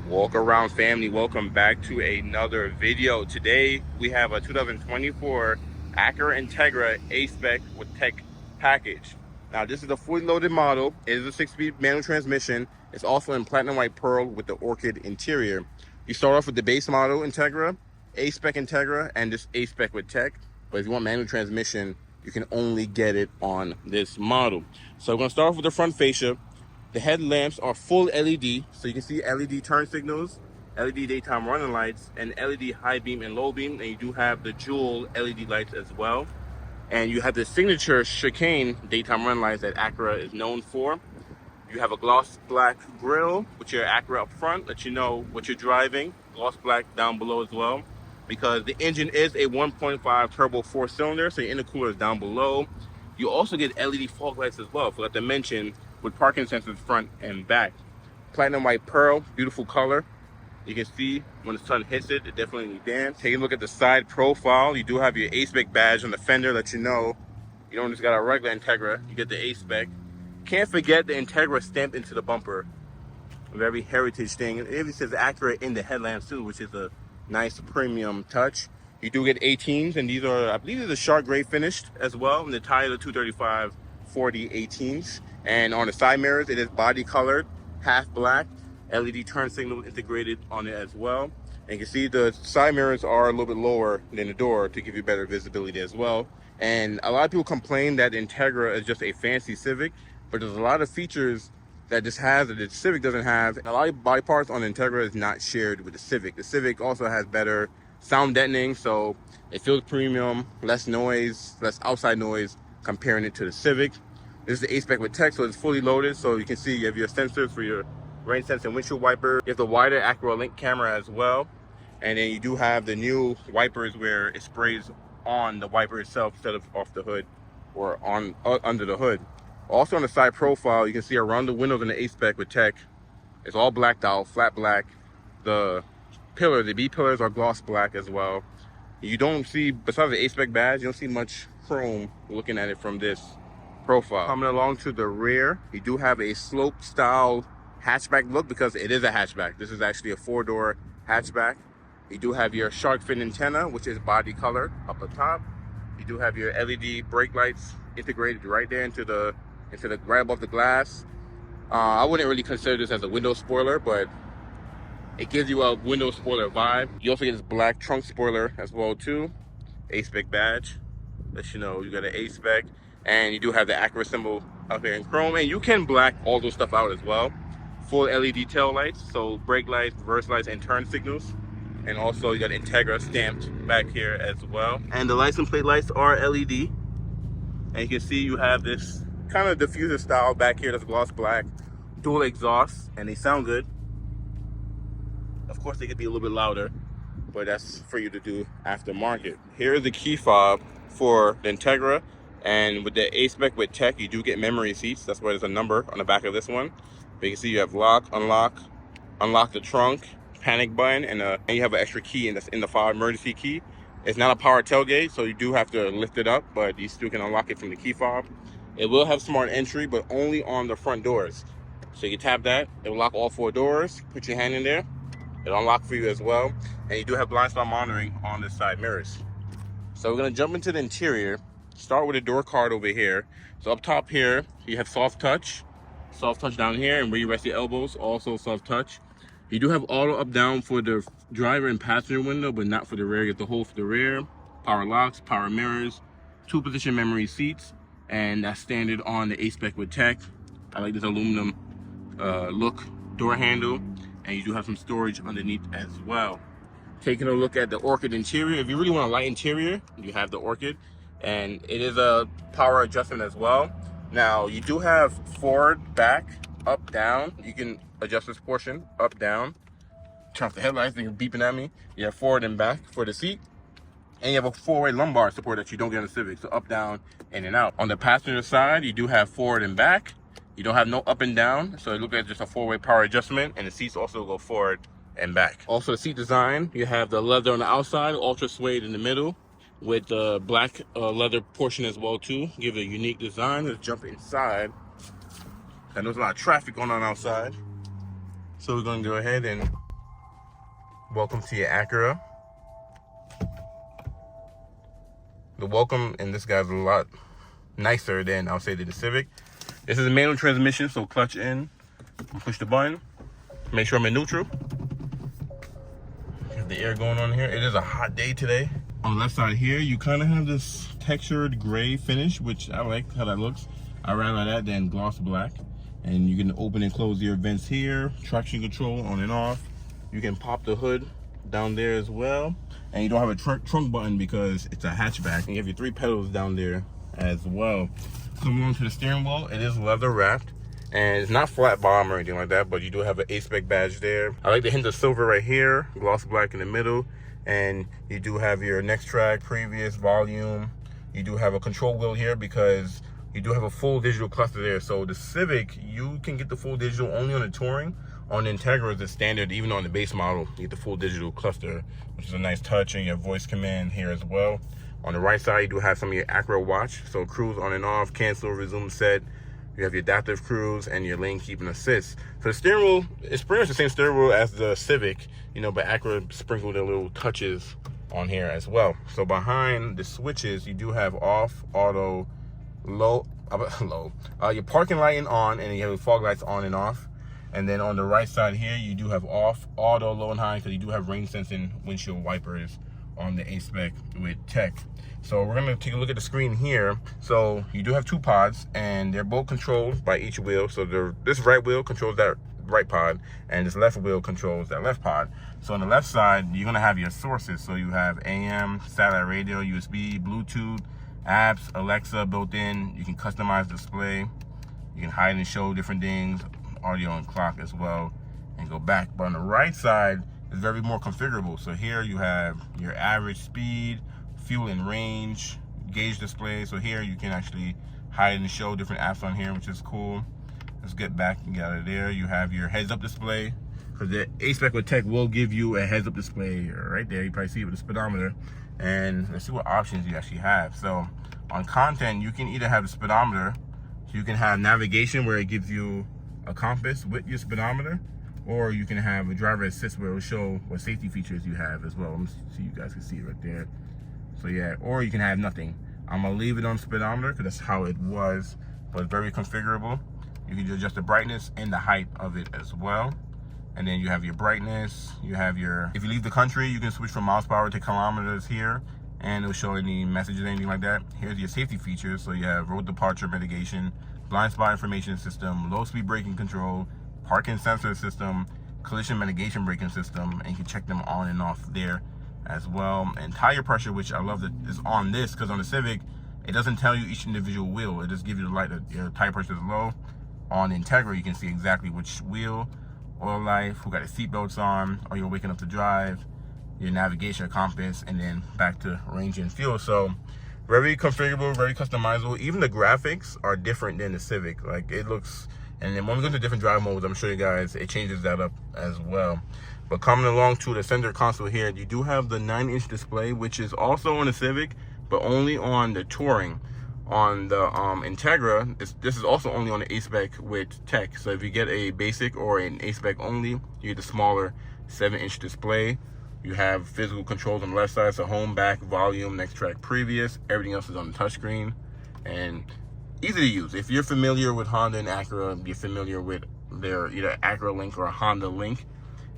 Walkaround family, welcome back to another video. Today we have a 2024 Acura Integra A-Spec with tech package. Now this is a fully loaded model. It is a 6-speed manual transmission. It's also in platinum white pearl with the orchid interior. You start off with the base model Integra, A-Spec Integra, and this A-Spec with tech. But if you want manual transmission, you can only get it on this model. So we're gonna start off with the front fascia. The headlamps are full LED, so you can see LED turn signals, LED daytime running lights, and LED high beam and low beam. And you do have the dual LED lights as well. And you have the signature chicane daytime running lights that Acura is known for. You have a gloss black grille with your Acura up front, let you know what you're driving. Gloss black down below as well, because the engine is a 1.5 turbo 4-cylinder, so your intercooler is down below. You also get LED fog lights as well, forgot to mention, with parking sensors front and back. Platinum white pearl, beautiful color. You can see when the sun hits it, it definitely dances. Take a look at the side profile. You do have your A-Spec badge on the fender, let you know you don't just got a regular Integra, you get the A-Spec. Can't forget the Integra stamped into the bumper. A very heritage thing. It even says Acura in the headlamps too, which is a nice premium touch. You do get 18s, and these are, I believe, they're the shark gray finished as well. And the tire, the 235 40 18s. And on the side mirrors, it is body colored, half black, LED turn signal integrated on it as well. And you can see the side mirrors are a little bit lower than the door to give you better visibility as well. And a lot of people complain that Integra is just a fancy Civic, but there's a lot of features that this has that the Civic doesn't have. And a lot of body parts on the Integra is not shared with the Civic. The Civic also has better sound deadening, so it feels premium, less noise, less outside noise comparing it to the Civic. This is the A-Spec with tech, so it's fully loaded. So you can see you have your sensors for your rain sensing windshield wiper. You have the wider Acura Link camera as well. And then you do have the new wipers where it sprays on the wiper itself instead of off the hood or on under the hood. Also on the side profile, you can see around the windows in the A-Spec with tech, it's all blacked out, flat black. The pillars, the B pillars are gloss black as well. You don't see, besides the A-Spec badge, you don't see much chrome looking at it from this profile. Coming along to the rear, you do have a slope style hatchback look because it is a hatchback. This is actually a 4-door hatchback. You do have your shark fin antenna, which is body colored up the top. You do have your LED brake lights integrated right there into the right above the glass. I wouldn't really consider this as a window spoiler, but it gives you a window spoiler vibe. You also get this black trunk spoiler as well too. A-Spec badge, let you know you got an A-Spec. And you do have the Acura symbol up here in chrome, and you can black all those stuff out as well. Full LED tail lights, so brake lights, reverse lights, and turn signals. And also you got Integra stamped back here as well. And the license plate lights are LED. And you can see you have this kind of diffuser style back here that's gloss black, dual exhaust, and they sound good. Of course they could be a little bit louder, but that's for you to do aftermarket. Here is the key fob for the Integra. And with the A-Spec with tech, you do get memory seats. That's why there's a number on the back of this one. But you can see you have lock, unlock the trunk, panic button, and you have an extra key that's in the fob, emergency key. It's not a power tailgate, so you do have to lift it up, but you still can unlock it from the key fob. It will have smart entry, but only on the front doors. So you can tap that, it will lock all 4 doors. Put your hand in there, it'll unlock for you as well. And you do have blind spot monitoring on the side mirrors. So we're gonna jump into the interior. Start with a door card over here. So up top here, you have soft touch down here, and where you rest your elbows, also soft touch. You do have auto up down for the driver and passenger window, but not for the rear. You have the hole for the rear, power locks, power mirrors, 2-position memory seats, and that's standard on the A-Spec with tech. I like this aluminum look door handle, and you do have some storage underneath as well. Taking a look at the orchid interior, if you really want a light interior, you have the orchid. And it is a power adjustment as well. Now you do have forward, back, up, down. You can adjust this portion up, down. Turn off the headlights, they're beeping at me. You have forward and back for the seat, and you have a 4-way lumbar support that you don't get on the Civic, so up, down, in and out. On the passenger side, you do have forward and back. You don't have no up and down, so it looks like just a 4-way power adjustment, and the seats also go forward and back. Also the seat design, you have the leather on the outside, ultra suede in the middle, with the black leather portion as well too. Give it a unique design. Let's jump inside. I know there's a lot of traffic going on outside, so we're going to go ahead and Welcome to your Acura. The welcome in this guy's a lot nicer than I'll say than the Civic. This is a manual transmission, so clutch in, push the button, make sure I'm in neutral. Have the air going on here. It is a hot day today. On the left side here, you kind of have this textured gray finish, which I like how that looks. I rather that than gloss black. And you can open and close your vents here, traction control on and off. You can pop the hood down there as well. And you don't have a trunk button because it's a hatchback. And you have your 3 pedals down there as well. Coming on to the steering wheel, it is leather wrapped. And it's not flat bottom or anything like that, but you do have an A-Spec badge there. I like the hint of silver right here, gloss black in the middle. And you do have your next track, previous, volume. You do have a control wheel here because you do have a full digital cluster there. So the Civic, you can get the full digital only on the Touring. On the Integra, it's the standard, even on the base model, you get the full digital cluster, which is a nice touch, and your voice command here as well. On the right side, you do have some of your Acura watch. So cruise on and off, cancel, resume, set. You have your adaptive cruise and your lane keeping assist. So the steering wheel, it's pretty much the same steering wheel as the Civic, you know, but Acura sprinkled their little touches on here as well. So behind the switches, you do have off, auto, low, your parking light and on, and then you have the fog lights on and off. And then on the right side here, you do have off, auto, low and high, because you do have rain sensing windshield wipers on the A-Spec with tech. So we're gonna take a look at the screen here. So you do have 2 pods, and they're both controlled by each wheel. So this right wheel controls that right pod, and this left wheel controls that left pod. So on the left side, you're gonna have your sources. So you have AM, satellite radio, USB, Bluetooth, apps, Alexa built in. You can customize display. You can hide and show different things, audio and clock as well, and go back. But on the right side, it's very more configurable. So here you have your average speed, fuel and range, gauge display. So here you can actually hide and show different apps on here, which is cool. Let's get back and get out of there. You have your heads up display, because the A-Spec with tech will give you a heads up display right there. You probably see it with the speedometer. And let's see what options you actually have. So on content, you can either have the speedometer, so you can have navigation where it gives you a compass with your speedometer, or you can have a driver assist where it will show what safety features you have as well. Let me see, you guys can see it right there. So yeah, or you can have nothing. I'm gonna leave it on speedometer because that's how it was, but it's very configurable. You can adjust the brightness and the height of it as well. And then you have your brightness, you have your, if you leave the country, you can switch from miles per hour to kilometers here, and it'll show any messages, anything like that. Here's your safety features. So you have road departure mitigation, blind spot information system, low speed braking control, parking sensor system, collision mitigation braking system, and you can check them on and off there as well. And tire pressure, which I love that is on this, because on the Civic, it doesn't tell you each individual wheel. It just gives you the light that your tire pressure is low. On the Integra, you can see exactly which wheel, oil life, who got the seatbelts on, or you're waking up to drive, your navigation, compass, and then back to range and fuel. So very configurable, very customizable. Even the graphics are different than the Civic. Like it looks, and then when we go to different drive modes, I'm sure you guys, it changes that up as well. But coming along to the center console here, you do have the 9-inch display, which is also on the Civic, but only on the Touring. On the Integra, this is also only on the A-Spec with tech. So if you get a basic or an A-Spec only, you get the smaller 7-inch display. You have physical controls on the left side, so home, back, volume, next track, previous. Everything else is on the touchscreen, and easy to use. If you're familiar with Honda and Acura, you're familiar with their either Acura Link or Honda Link.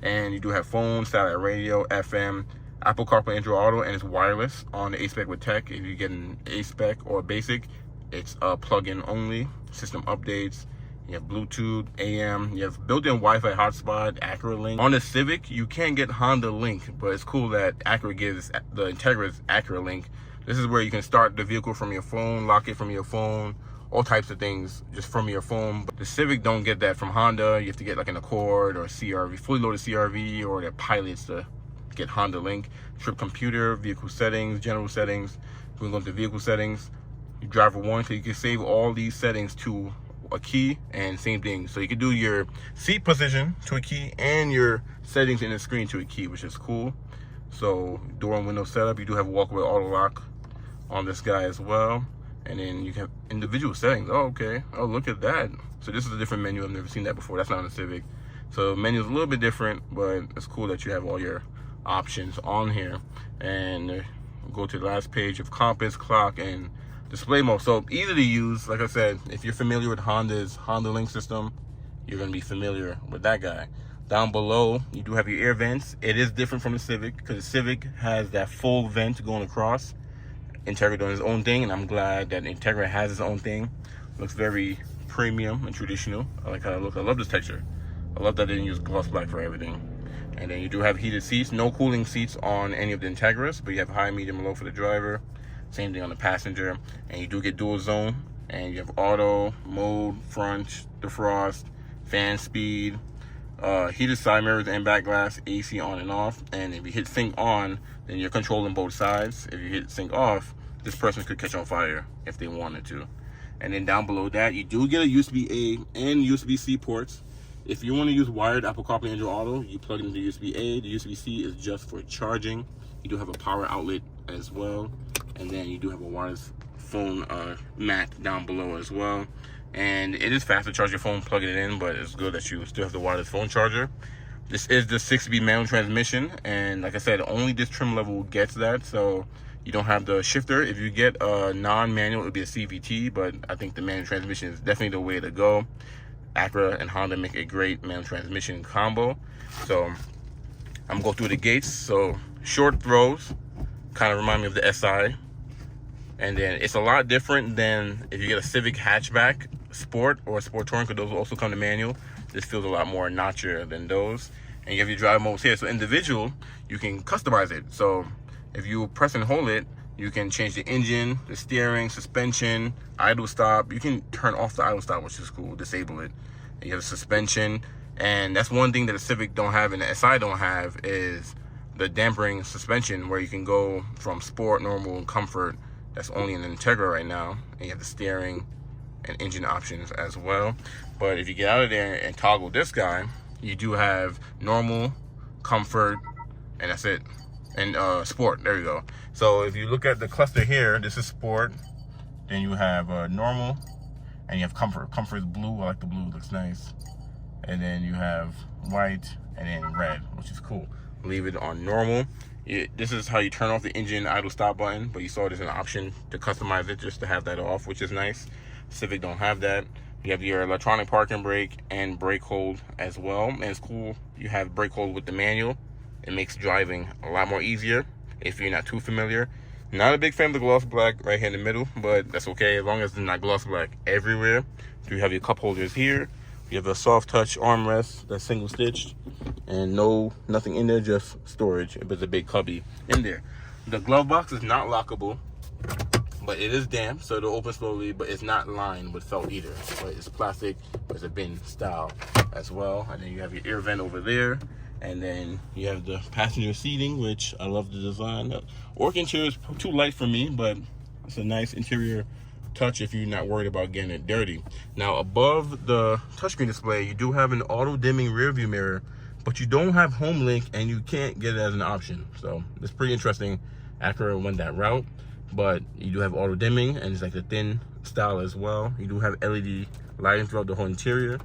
And you do have phone, satellite radio, FM, Apple CarPlay, Android Auto, and it's wireless on the A-Spec with tech. If you get an A-Spec or basic, it's plug-in only. System updates. You have Bluetooth, AM, you have built-in Wi-Fi hotspot, Acura Link. On the Civic, you can get Honda Link, but it's cool that Acura gives the Integra's Acura Link. This is where you can start the vehicle from your phone, lock it from your phone, all types of things just from your phone. But the Civic don't get that from Honda. You have to get like an Accord or CRV, fully loaded CRV, or their pilots to get Honda Link. Trip computer, vehicle settings, general settings. We're going to go into vehicle settings. You driver one, so you can save all these settings to a key, and same thing. So you can do your seat position to a key and your settings in the screen to a key, which is cool. So door and window setup, you do have walkaway auto lock on this guy as well. And then you have individual settings. Oh, okay. Oh, look at that. So this is a different menu. I've never seen that before. That's not on the Civic. So the menu is a little bit different, but it's cool that you have all your options on here. And go to the last page of compass, clock, and display mode. So easy to use. Like I said, if you're familiar with Honda's Honda Link system, you're going to be familiar with that guy. Down below, you do have your air vents. It is different from the Civic because the Civic has that full vent going across. Integra doing its own thing, and I'm glad that Integra has its own thing. Looks very premium and traditional. I like how it looks. I love this texture. I love that they didn't use gloss black for everything. And then you do have heated seats. No cooling seats on any of the Integras, but you have high, medium, and low for the driver. Same thing on the passenger. And you do get dual zone. And you have auto, mode, front, defrost, fan speed, heated side mirrors and back glass, AC on and off. And if you hit sync on, then you're controlling both sides. If you hit sync off, this person could catch on fire if they wanted to. And then down below that, you do get a USB-A and USB-C ports. If you want to use wired Apple CarPlay and Android Auto, you plug it into USB-A. The USB-C is just for charging. You do have a power outlet as well. And then you do have a wireless phone mat down below as well. And it is fast to charge your phone plugging it in, but it's good that you still have the wireless phone charger. This is the 6-speed manual transmission, and like I said, only this trim level gets that, so you don't have the shifter. If you get a non-manual, it would be a CVT, but I think the manual transmission is definitely the way to go. Acura and Honda make a great manual transmission combo. So I'm gonna go through the gates. So short throws, kind of remind me of the SI. And then it's a lot different than if you get a Civic hatchback Sport or a Sport Touring, because those will also come to manual. This feels a lot more notchier than those. And you have your drive modes here. So individual, you can customize it. So if you press and hold it, you can change the engine, the steering, suspension, idle stop. You can turn off the idle stop, which is cool, disable it. And you have suspension. And that's one thing that the Civic don't have and the SI don't have is the dampering suspension, where you can go from sport, normal, and comfort. That's only in the Integra right now. And you have the steering and engine options as well. But if you get out of there and toggle this guy, you do have normal, comfort, and that's it. And sport, there you go. So if you look at the cluster here, this is sport. Then you have normal, and you have comfort. Comfort is blue. I like the blue, it looks nice. And then you have white, and then red, which is cool. Leave it on normal. This is how you turn off the engine idle stop button, but you saw there's an option to customize it just to have that off, which is nice. Civic don't have that. You have your electronic parking brake and brake hold as well. And it's cool, you have brake hold with the manual. It makes driving a lot more easier if you're not too familiar. Not a big fan of the gloss black right here in the middle, but that's okay as long as it's not gloss black everywhere. So you have your cup holders here. You have a soft touch armrest that's single stitched, and nothing in there, just storage. There's a big cubby in there. The glove box is not lockable, but it is damp, so it'll open slowly, but it's not lined with felt either. But it's plastic, but it's a bin style as well. And then you have your air vent over there. And then you have the passenger seating, which I love the design. The Orc interior is too light for me, but it's a nice interior touch if you're not worried about getting it dirty. Now above the touchscreen display, you do have an auto dimming rear view mirror, but you don't have home link and you can't get it as an option. So it's pretty interesting. Acura went that route, but you do have auto dimming, and it's like the thin style as well. You do have LED lighting throughout the whole interior,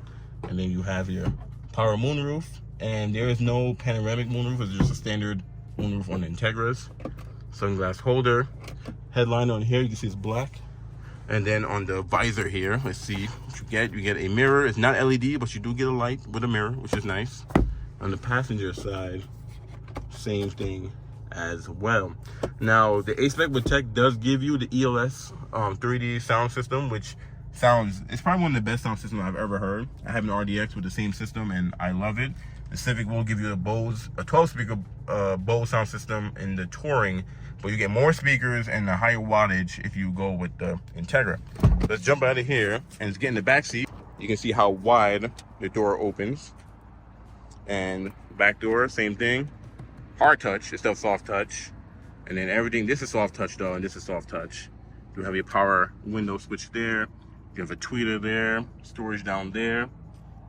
and then you have your power moonroof, and there is no panoramic moonroof. It's just a standard moonroof on the Integras. Sunglass holder, headliner on here, you can see it's black. And then on the visor here, let's see what you get. You get a mirror. It's not LED, but you do get a light with a mirror, which is nice. On the passenger side, same thing as well. Now, the A-Spec with Tech does give you the ELS 3D sound system, which it's probably one of the best sound systems I've ever heard. I have an RDX with the same system, and I love it. The Civic will give you a 12-speaker Bose sound system in the Touring, but you get more speakers and a higher wattage if you go with the Integra. Let's jump out of here and let's get in the back seat. You can see how wide the door opens. And back door, same thing. Hard touch instead of soft touch. And then everything, this is soft touch though, and this is soft touch. You have your power window switch there. You have a tweeter there, storage down there.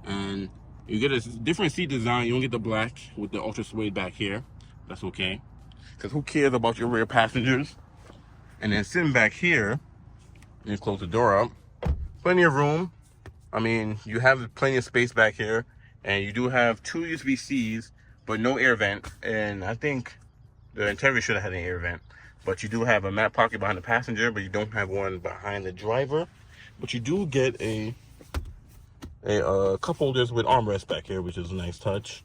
And you get a different seat design. You don't get the black with the ultra suede back here. That's okay, because who cares about your rear passengers? And then sitting back here, you close the door up. Plenty of room. I mean, you have plenty of space back here, and you do have two USB-Cs but no air vent. And I think the Integra should have had an air vent. But you do have a mat pocket behind the passenger, but you don't have one behind the driver. But you do get a cup holders with armrest back here, which is a nice touch.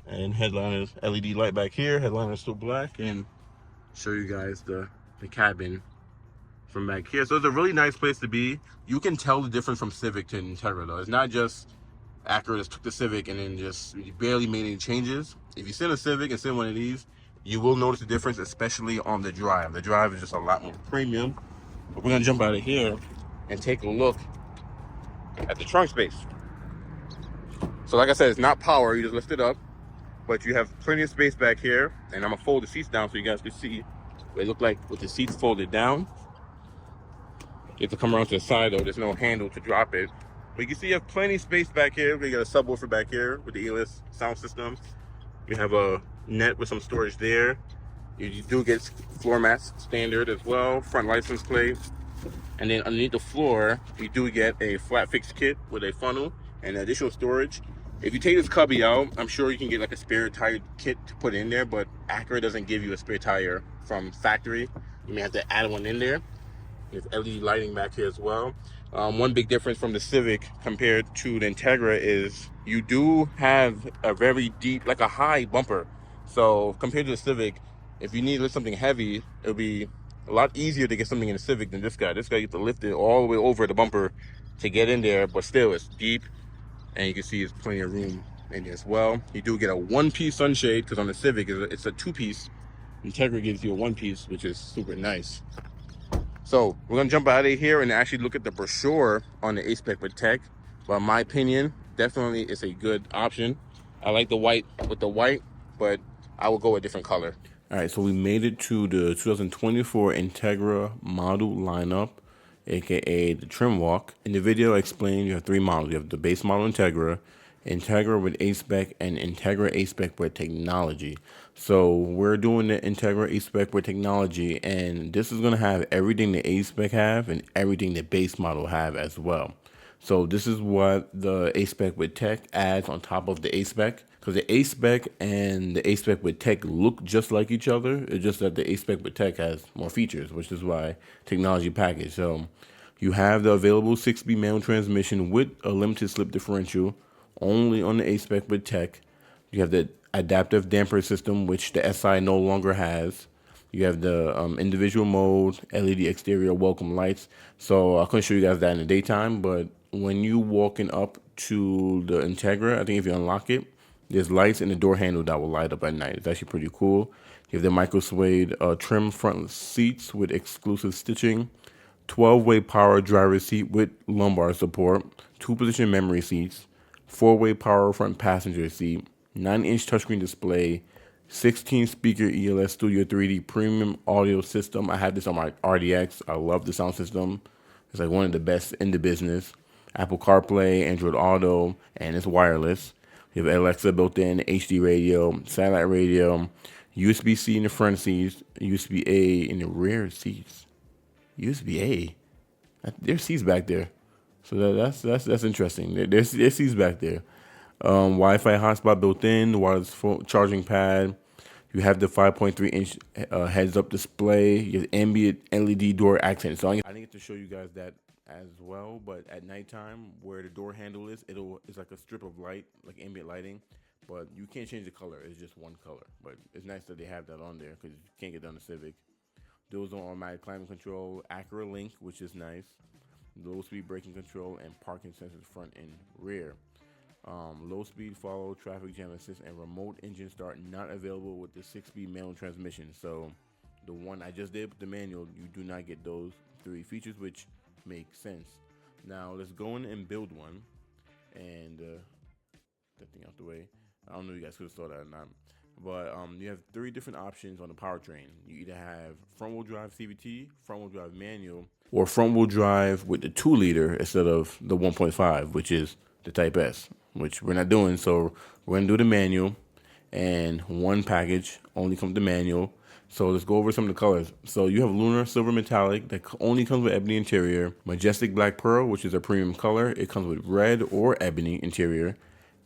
And headliner's LED light back here. Headliner's still black. And show you guys the cabin from back here. So it's a really nice place to be. You can tell the difference from Civic to Integra though. It's not just Acura just took the Civic and then just barely made any changes. If you sit in a Civic and sit in one of these, you will notice the difference, especially on the drive. The drive is just a lot more premium. But we're gonna jump out of here and take a look at the trunk space. So like I said, it's not power, you just lift it up, but you have plenty of space back here. And I'm gonna fold the seats down so you guys can see what they look like with the seats folded down. You have to come around to the side though, there's no handle to drop it. But you can see you have plenty of space back here. We got a subwoofer back here with the E-less sound system. You have a net with some storage there. You do get floor mats standard as well, front license plate. And then underneath the floor, you do get a flat fix kit with a funnel and additional storage. If you take this cubby out, I'm sure you can get like a spare tire kit to put in there, but Acura doesn't give you a spare tire from factory. You may have to add one in there. There's LED lighting back here as well. One big difference from the Civic compared to the Integra is you do have a very deep, like a high bumper. So compared to the Civic, if you need to lift something heavy, it'll be a lot easier to get something in the Civic than this guy. This guy, you have to lift it all the way over the bumper to get in there, but still it's deep. And you can see there's plenty of room in there as well. You do get a one-piece sunshade, because on the Civic, it's a two-piece. Integra gives you a one-piece, which is super nice. So we're gonna jump out of here and actually look at the brochure on the A-Spec with Tech. But in my opinion, definitely it's a good option. I like the white with the white, but I will go a different color. All right, so we made it to the 2024 Integra model lineup, aka the trim walk. In the video, I explained you have three models. You have the base model Integra, Integra with A-Spec, and Integra A-Spec with technology. So we're doing the Integra A-Spec with technology, and this is gonna have everything the A-Spec have and everything the base model have as well. So this is what the A-Spec with Tech adds on top of the A-Spec. Because the A-Spec and the A-Spec with Tech look just like each other. It's just that the A-Spec with Tech has more features, which is why technology package. So you have the available 6-speed manual transmission with a limited slip differential only on the A-Spec with Tech. You have the adaptive damper system, which the SI no longer has. You have the individual mode, LED exterior welcome lights. So I couldn't show you guys that in the daytime, but when you walking up to the Integra, I think if you unlock it, there's lights in the door handle that will light up at night. It's actually pretty cool. You have the micro suede trim front seats with exclusive stitching, 12-way power driver seat with lumbar support, 2-position memory seats, 4-way power front passenger seat, 9-inch touchscreen display, 16-speaker ELS Studio 3D premium audio system. I have this on my RDX. I love the sound system. It's like one of the best in the business. Apple CarPlay, Android Auto, and it's wireless. You have Alexa built in, HD radio, satellite radio, USB-C in the front seats, USB-A in the rear seats. USB-A? There's seats back there. So that's interesting. There's seats back there. Wi-Fi hotspot built in, wireless phone charging pad. You have the 5.3-inch heads-up display. You have ambient LED door accent. So I didn't get to show you guys that as well, but at nighttime, where the door handle is, it's like a strip of light, like ambient lighting. But you can't change the color. It's just one color. But it's nice that they have that on there because you can't get that on the Civic. Dual zone automatic climate control, Acura Link, which is nice. Low speed braking control and parking sensors front and rear. Low speed follow, traffic jam assist, and remote engine start not available with the 6-speed manual transmission. So the one I just did with the manual, you do not get those 3 features, which makes sense. Now let's go in and build one. And that thing out the way. I don't know if you guys could have saw that or not. But you have 3 different options on the powertrain. You either have front-wheel drive CVT, front-wheel drive manual, or front-wheel drive with the 2-liter instead of the 1.5, which is the Type S, which we're not doing. So we're going to do the manual, and one package only comes with the manual. So let's go over some of the colors. So you have Lunar Silver Metallic that only comes with ebony interior, Majestic Black Pearl, which is a premium color. It comes with red or ebony interior.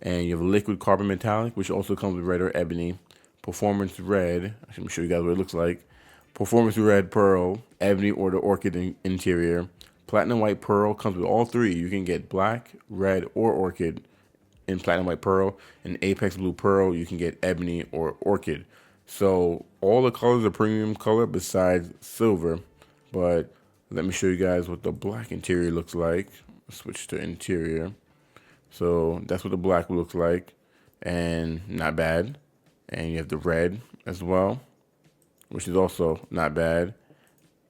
And you have liquid carbon metallic, which also comes with red or ebony. Performance red, I'm show you guys what it looks like. Performance red pearl, ebony or the orchid interior. Platinum white pearl comes with all three. You can get black, red, or orchid in platinum white pearl. And apex blue pearl, you can get ebony or orchid. So all the colors are premium color besides silver. But let me show you guys what the black interior looks like. Switch to interior. So that's what the black looks like, and not bad. And you have the red as well, which is also not bad.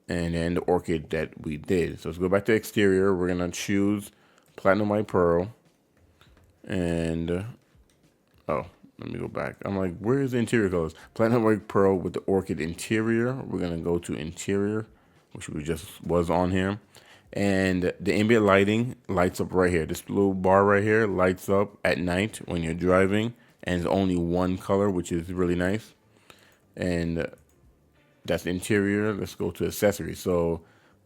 And then the orchid that we did. So let's go back to exterior. We're gonna choose platinum white pearl, and oh, let me go back. I'm like, where's the interior colors? Platinum white pearl with the orchid interior. We're gonna go to interior, which we just was on here. And the ambient lighting lights up right here. This little bar right here lights up at night when you're driving, and it's only one color, which is really nice. And that's the interior. Let's go to accessories. So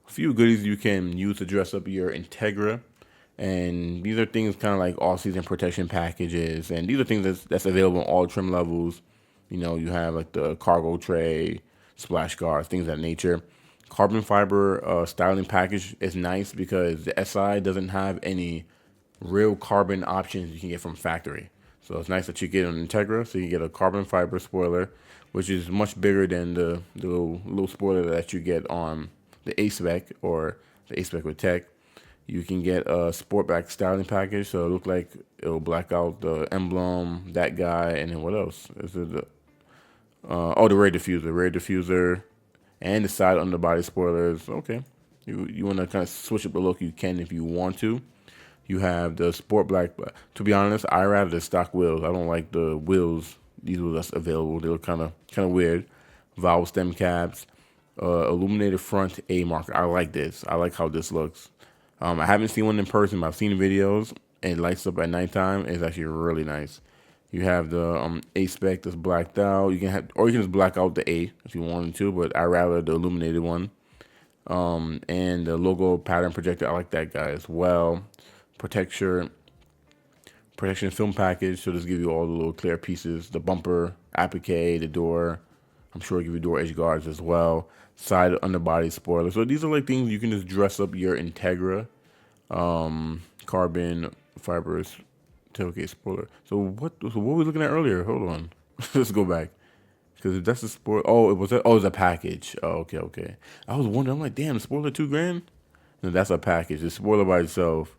a few goodies you can use to dress up your Integra. And these are things kind of like all-season protection packages. And these are things that's available in all trim levels. You know, you have like the cargo tray, splash guards, things of that nature. Carbon fiber styling package is nice because the SI doesn't have any real carbon options you can get from factory. So it's nice that you get an Integra, so you get a carbon fiber spoiler, which is much bigger than the little spoiler that you get on the A-Spec or the A-Spec with Tech. You can get a Sportback styling package, so it look like it'll black out the emblem, that guy, and then what else? Is it the the rear diffuser, and the side underbody spoilers. Okay, you want to kind of switch up the look, you can if you want to. You have the Sport Black. To be honest, I rather the stock wheels. I don't like the wheels. These wheels that's available. They look kind of weird. Valve stem caps, illuminated front A marker. I like this. I like how this looks. I haven't seen one in person, but I've seen videos. And it lights up at nighttime. It's actually really nice. You have the A-Spec that's blacked out. You can have, or you can just black out the A if you wanted to, but I rather the illuminated one. And the logo pattern projector, I like that guy as well. Protection film package, so just give you all the little clear pieces, the bumper, applique, the door. I'm sure it'll give you door edge guards as well. Side underbody spoiler. So these are like things you can just dress up your Integra. Carbon fibers tailgate spoiler. So what were we looking at earlier? Hold on. Let's go back. Because that's a spoiler. Oh, it's a package. Oh, okay. I was wondering, I'm like, damn, spoiler $2,000? No, that's a package. The spoiler by itself.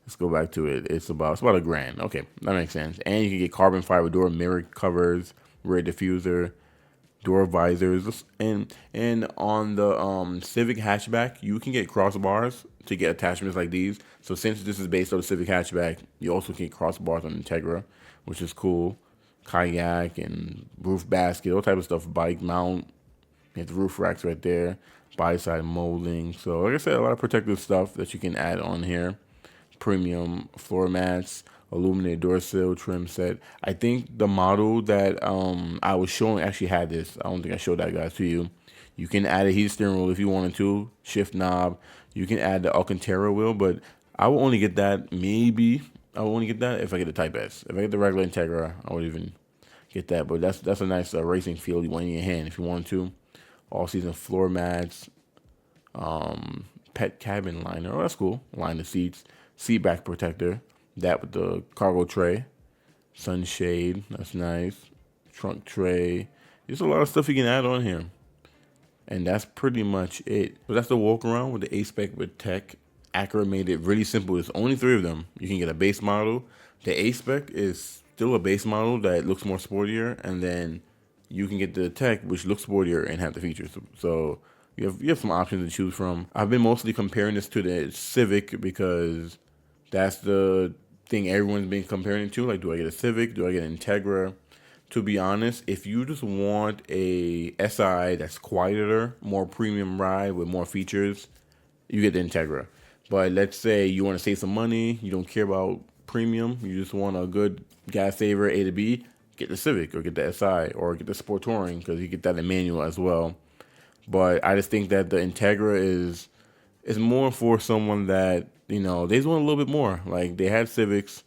Let's go back to it. It's about $1,000. Okay, that makes sense. And you can get carbon fiber door mirror covers, rear diffuser, door visors, and on the Civic hatchback, you can get crossbars to get attachments like these. So since this is based on the Civic hatchback, you also can get crossbars on Integra, which is cool. Kayak and roof basket, all type of stuff. Bike mount. You have the roof racks right there. Body side molding. So like I said, a lot of protective stuff that you can add on here. Premium floor mats, illuminated door sill trim set. I think the model that I was showing actually had this. I don't think I showed that guys to you. You can add a heated steering wheel if you wanted to, shift knob. You can add the Alcantara wheel, but I will only get that maybe. I will only get that if I get the Type S. If I get the regular Integra, I would even get that. But that's a nice racing feel you want in your hand if you want to. All season floor mats, pet cabin liner. Oh, that's cool. Line the seats, seat back protector. That with the cargo tray, sunshade. That's nice. Trunk tray. There's a lot of stuff you can add on here. And that's pretty much it. So that's the walk around with the A-Spec with Tech. Acura made it really simple. There's only 3 of them. You can get a base model. The A-Spec is still a base model that looks more sportier, and then you can get the Tech, which looks sportier and have the features. So you have some options to choose from. I've been mostly comparing this to the Civic because that's the thing everyone's been comparing it to. Like, do I get a Civic? Do I get an Integra? To be honest, if you just want a SI that's quieter, more premium ride with more features, you get the Integra. But let's say you want to save some money, you don't care about premium, you just want a good gas saver A to B, get the Civic or get the SI or get the Sport Touring because you get that in manual as well. But I just think that the Integra is more for someone that, they just want a little bit more. Like, they had Civics,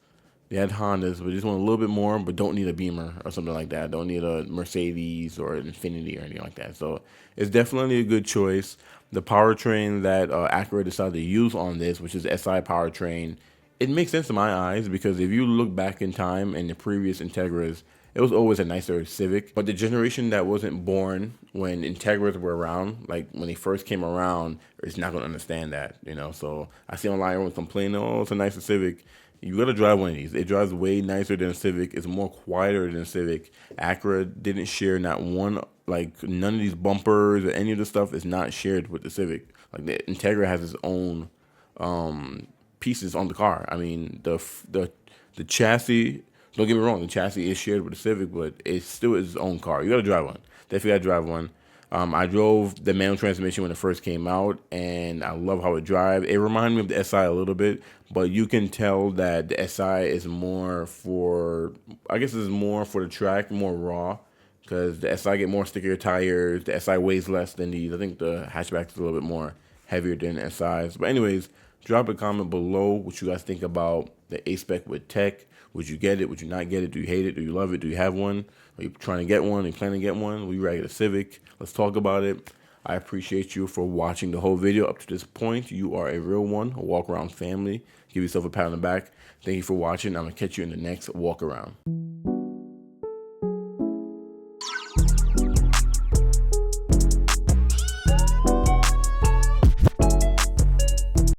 They had Hondas, but just want a little bit more, but don't need a Beamer or something like that. Don't need a Mercedes or an Infiniti or anything like that. So it's definitely a good choice. The powertrain that Acura decided to use on this, which is SI powertrain, it makes sense in my eyes because if you look back in time and the previous Integras, it was always a nicer Civic. But the generation that wasn't born when Integras were around, like when they first came around, is not going to understand that, you know. So I see online everyone complaining, oh, it's a nicer Civic. You gotta drive one of these. It drives way nicer than a Civic. It's more quieter than a Civic. Acura didn't share not one, like none of these bumpers or any of the stuff is not shared with the Civic. Like the Integra has its own pieces on the car. I mean, the chassis. Don't get me wrong, the chassis is shared with the Civic, but it still is its own car. You gotta drive one. Definitely gotta drive one. I drove the manual transmission when it first came out, and I love how it drives. It reminded me of the SI a little bit, but you can tell that the SI is more for, I guess it's more for the track, more raw, because the SI get more stickier tires. The SI weighs less than these. I think the hatchback is a little bit more heavier than the SIs. But anyways, drop a comment below what you guys think about the A-Spec with tech. Would you get it? Would you not get it? Do you hate it? Do you love it? Do you have one? Are you trying to get one? Are you planning to get one? Will you rather get a Civic? Let's talk about it. I appreciate you for watching the whole video up to this point. You are a real one, a walk around family. Give yourself a pat on the back. Thank you for watching. I'm going to catch you in the next walk around.